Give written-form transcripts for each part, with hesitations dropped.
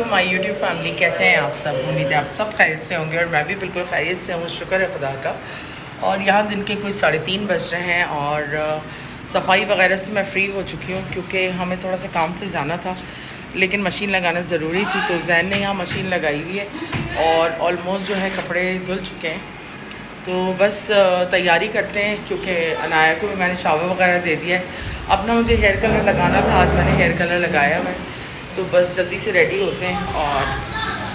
My YouTube family, कैसे हैं आप सब। उम्मीद है आप सब खैरियत से होंगे और मैं भी बिल्कुल खैरियत से हूँ, शुक्र है खुदा का। और यहाँ दिन के कोई 3:30 बज रहे हैं और सफाई वगैरह से मैं फ़्री हो चुकी हूँ क्योंकि हमें थोड़ा सा काम से जाना था, लेकिन मशीन लगाना ज़रूरी थी। तो जैन ने यहाँ मशीन लगाई हुई है और ऑलमोस्ट जो है कपड़े धुल चुके हैं। तो बस तैयारी करते हैं क्योंकि अनाया को भी मैंने शावर वगैरह दे दिया है। अपना मुझे हेयर कलर लगाना था, आज मैंने हेयर कलर लगाया हुआ है। तो बस जल्दी से रेडी होते हैं और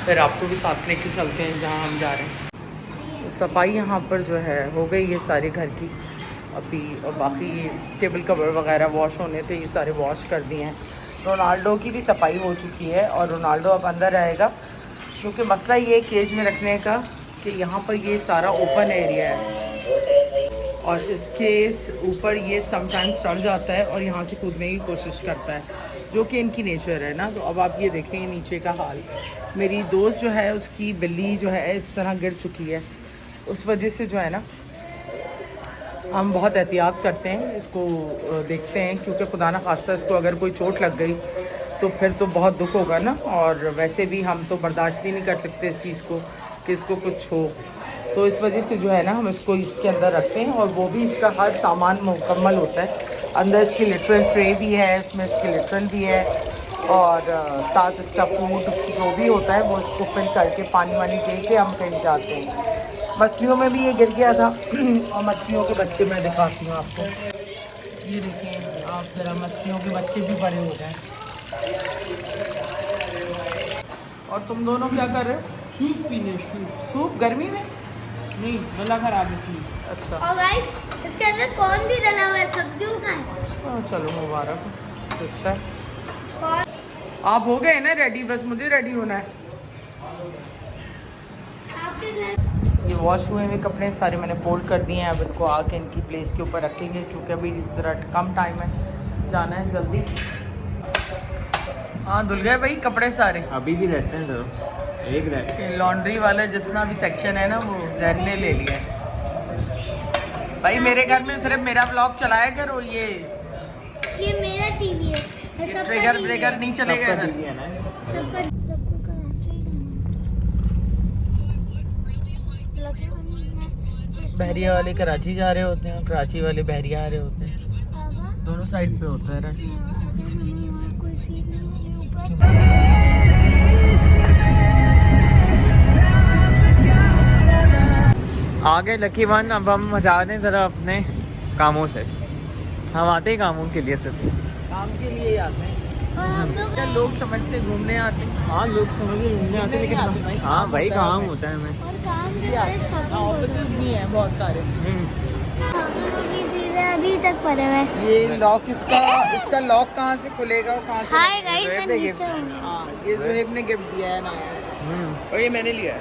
फिर आपको भी साथ लेके चलते हैं जहाँ हम जा रहे हैं। सफाई यहाँ पर जो है हो गई है सारे घर की अभी, और बाकी टेबल कवर वगैरह वॉश होने थे, ये सारे वॉश कर दिए हैं। रोनाल्डो की भी सफाई हो चुकी है और रोनाल्डो अब अंदर आएगा क्योंकि मसला ये केज में रखने का कि यहाँ पर ये सारा ओपन एरिया है और इसके ऊपर ये समटाइम्स चढ़ जाता है और यहाँ से कूदने की कोशिश करता है, जो कि इनकी नेचर है ना। तो अब आप ये देखेंगे नीचे का हाल। मेरी दोस्त जो है उसकी बिल्ली जो है इस तरह गिर चुकी है, उस वजह से जो है ना हम बहुत एहतियात करते हैं, इसको देखते हैं क्योंकि खुदा ना खास्ता इसको अगर कोई चोट लग गई तो फिर तो बहुत दुख होगा ना। और वैसे भी हम तो बर्दाश्त ही नहीं कर सकते इस चीज़ को कि इसको कुछ हो। तो इस वजह से जो है ना हम इसको इसके अंदर रखते हैं और वो भी इसका हर सामान मुकम्मल होता है। अंदर इसकी लिटरल ट्रे भी है, इसमें इसकी लिटरल भी है और साथ इसका फूड जो भी होता है वो इसको फिल करके पानी वानी दे के हम कहीं जाते हैं। मछलियों में भी ये गिर गया था और मछलियों के बच्चे मैं दिखाती हूँ आपको। ये देखिए आप ज़रा, मछलियों के बच्चे भी बड़े हो गए। और तुम दोनों क्या कर रहे हो? सूप पीने। सूप गर्मी में? नहीं, गला खराब है इसलिए। अच्छा। और गाइस इसके अंदर कौन भी डला हुआ है, सब्जियों का है। चलो मुबारक, अच्छा है। कौन? आप हो गए ना रेडी, बस मुझे रेडी होना है। आपके घर ये वॉश हुए हुए कपड़े सारे मैंने फोल्ड कर दिए हैं। अब इनको आके इनकी प्लेस के ऊपर रखेंगे क्योंकि अभी ज़रा कम टाइम है, जाना है जल्दी। हाँ धुल गए भाई कपड़े सारे, अभी भी रहते हैं तो एक रहते हैं। लॉन्ड्री वाला जितना भी सेक्शन है ना वो जैन ने ले लिया है। भाई मेरे घर में सिर्फ मेरा ब्लॉग चलाया करो, ये मेरा टीवी है, सबका ट्रिगर TV ब्रेकर नहीं चलेगा सबका इधर। टीवी है ना। सबको कराची जाना। बहरिया वाले कराची जा रहे होते हैं और कराची वाले बहरिया आ रहे होते हैं, बाबा दोनों साइड पे होता है रश। अगर हमें वहाँ कोई सीट नहीं मिली ऊपर। आगे लकी वन। अब हम जा रहे हैं ज़रा अपने कामों से। हम आते ही कामों के लिए सिर्फ काम के लिए ही आते हैं। और हम लोग लोग समझते घूमने आते हैं। हाँ, लोग समझे घूमने आते हैं नहीं आते भाई, लेकिन हाँ काम भाई होता है काम हमें। होता है हमें। और काम भी है, ऑफिस भी हैं बहुत सारे। अभी तक पड़े हुए। ये लॉक इसका लॉक कहाँ से खुलेगा और कहाँ से? हाय गाइस, मैं नीचे हूँ। हाँ, ये ज़ुहैब ने गिफ्ट दिया है ना, और ये मैंने लिया है।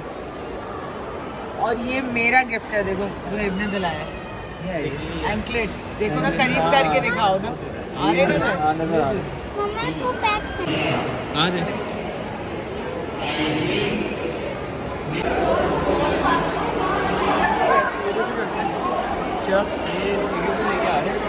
और ये मेरा गिफ्ट है, देखो ज़ुहैब ने दिलाया है। एंकलेट्स देखो ना, करीब करके दिखाओ ना। आ रहे ना? नजर आ रहे। मम्मा इसको पैक कर। आ जाए। क्या? ये सीढ़ी से लेके आ रहे हैं।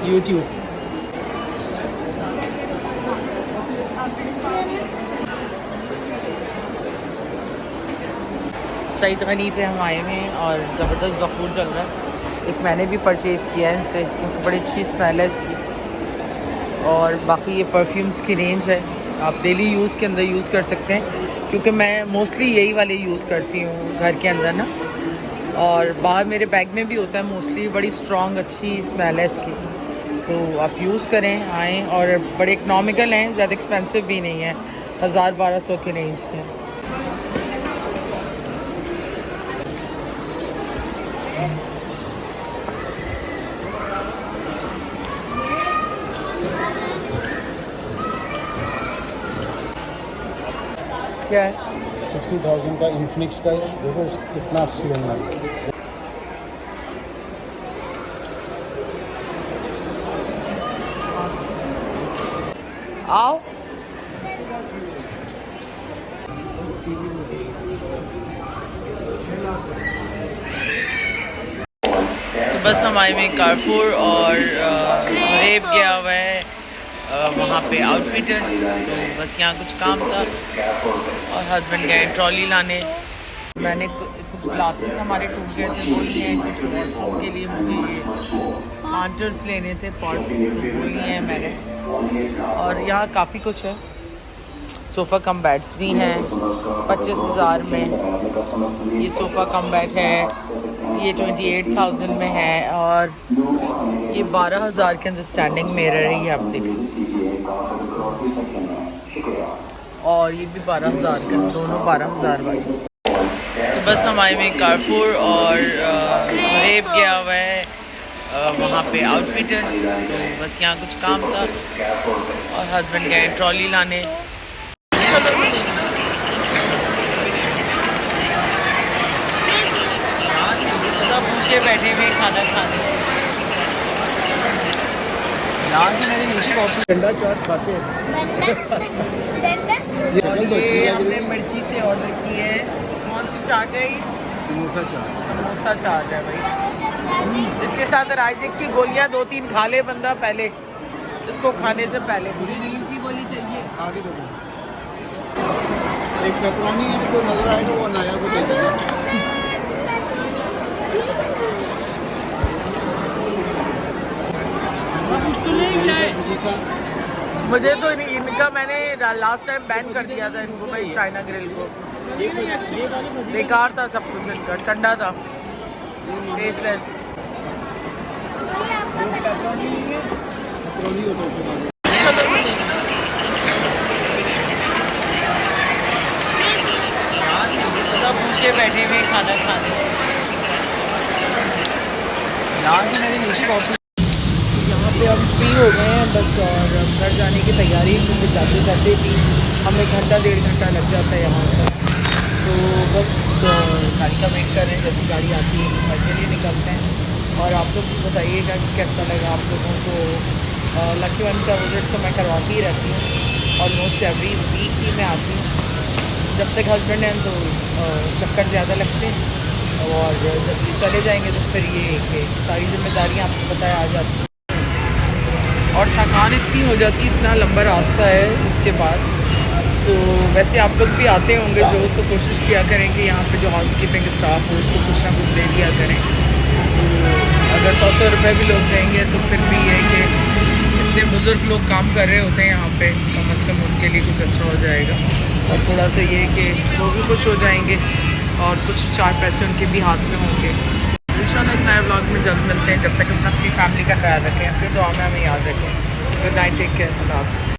यूट्यूब। सईद गनी पे हम आए हुए हैं और ज़बरदस्त बखूर चल रहा है। एक मैंने भी परचेज़ किया है इनसे क्योंकि बड़ी अच्छी स्मेल है इसकी। और बाकी ये परफ्यूम्स की रेंज है, आप डेली यूज़ के अंदर यूज़ कर सकते हैं क्योंकि मैं मोस्टली यही वाले यूज़ करती हूँ घर के अंदर ना, और बाहर मेरे बैग में भी होता है मोस्टली। बड़ी स्ट्रॉन्ग अच्छी स्मेल है इसकी, तो आप यूज़ करें आएँ। और बड़े इकनॉमिकल हैं, ज़्यादा एक्सपेंसिव भी नहीं है, 1000-1200 के रेंज के हैं। क्या है? 60,000 का इन्फिनिक्स का है, देखो कितना स्लिम है। आओ। तो बस हम आए हुए कारफूर और सुहेब गया हुआ है वहाँ पे आउटफिटर्स, तो बस यहाँ कुछ काम था और हस्बैंड गए ट्रॉली लाने। मैंने कुछ ग्लासेस हमारे टूट गए थे वो लिए हैं, कुछ वॉशरूम के लिए मुझे ये प्लांटर्स लेने थे, पॉट्स, तो वो लिए हैं मैंने। और यहाँ काफ़ी कुछ है, सोफ़ा कम बेड्स भी हैं 25,000 में। ये सोफ़ा कम बेड है, ये 28,000 में है, और ये 12,000 के अंदर स्टैंडिंग मिरर है, ये आप देख सकते हैं। और ये भी 12,000 के, दोनों 12,000 वाली। तो बस हम आए हुए कारफूर और सुहेब गया हुआ है वहाँ पे आउटफिटर्स, तो बस यहाँ कुछ काम था और हस्बैंड गए ट्रॉली लाने। सब भूखे बैठे हुए खाना खाने। यहाँ से मेरी नीचे कॉफी ठंडा चाट खाते हैं। ये हमने मिर्ची से ऑर्डर की है। कौन सी चाट है ये? समोसा चाट। समोसा चाट है भाई। इसके साथ राइजिक की गोलियां 2-3 खा ले बंदा पहले, इसको खाने से पहले। नील की गोली चाहिए आगे दो। एक पेपरोनी है जो नजर आएगा वो नया को दे देना। मुझे तो इनका मैंने लास्ट टाइम बैन कर दिया था इनको भाई, चाइना ग्रिल को। बेकार था सब कुछ इनका, ठंडा था, टेस्टलेस। सब भूखे बैठे हुए खाना खाने। यहाँ से मेरी नीचे कॉफी। यहाँ पे हम फ्री हो गए हैं बस, और घर जाने की तैयारी, क्योंकि जाते जाते भी हमें 1-1.5 घंटा लग जाता है यहाँ से। तो बस गाड़ी का वेट कर रहे हैं, जैसी गाड़ी आती है घर के लिए निकलते हैं। और आप लोग बताइएगा कि कैसा लगा आप लोगों को। लकी वन का विज़िट तो मैं करवाती ही रहती हूँ, ऑलमोस्ट एवरी वीक ही मैं आती हूँ। जब तक हस्बैंड हैं तो चक्कर ज़्यादा लगते हैं, और जब ये चले जाएंगे तो फिर ये कि सारी जिम्मेदारियाँ आपको पता है आ जाती हैं, और थकान इतनी हो जाती है, इतना लंबा रास्ता है उसके बाद। तो वैसे आप लोग भी आते होंगे जो, तो कोशिश किया करें कि यहाँ पे जो हाउसकीपिंग स्टाफ हो उसको कुछ ना कुछ दे दिया करें। तो अगर 100 रुपये भी लोग देंगे तो फिर भी ये कि इतने बुज़ुर्ग लोग काम कर रहे होते हैं यहाँ पे, कम से कम उनके लिए कुछ अच्छा हो जाएगा। और थोड़ा सा ये कि वो भी खुश हो जाएंगे और कुछ 4 पैसे उनके भी हाथ में होंगे। इंशाल्लाह एक नए व्लॉग में जल्द मिलते हैं। जब तक अपना अपनी फैमिली का ख्याल रखें, फिर दुआ में हमें याद रखें। गुड नाइट, टेक केयर, खुदा हाफ़िज़।